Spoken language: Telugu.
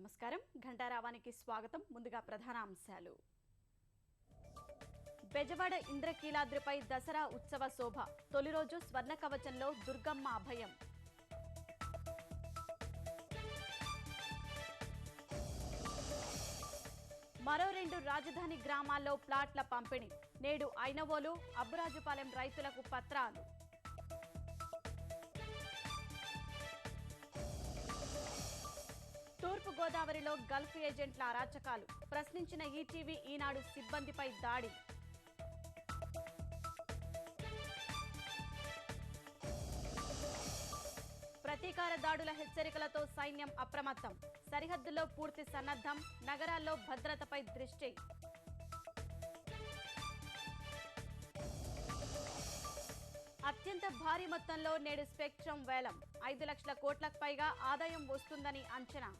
నమస్కారం ఘంటారావానికి స్వాగతం. ముందుగా ప్రధాన అంశాలు. బెజవాడ ఇంద్రకీలాద్రిపై దసరా ఉత్సవ శోభ. తొలి రోజు స్వర్ణ కవచంలో దుర్గమ్మ అభయం. మరో 2 రాజధాని గ్రామాల్లో ప్లాట్ల పంపిణీ. నేడు ఐనవోలు, అబ్బురాజుపాలెం రైతులకు పత్రాలు. తూర్పు గోదావరిలో గల్ఫ్ ఏజెంట్ల అరాచకాలు. ప్రశ్నించిన ఈటీవీ, ఈనాడు సిబ్బందిపై దాడి. ప్రతీకార దాడుల హెచ్చరికలతో సైన్యం అప్రమత్తం. సరిహద్దుల్లో పూర్తి సన్నద్ధం. నగరాల్లో భద్రతపై దృష్టి. అత్యంత భారీ మొత్తంలో నేడు స్పెక్ట్రమ్ వేలం. 5 లక్షల కోట్లకు పైగా ఆదాయం వస్తుందని అంచనా.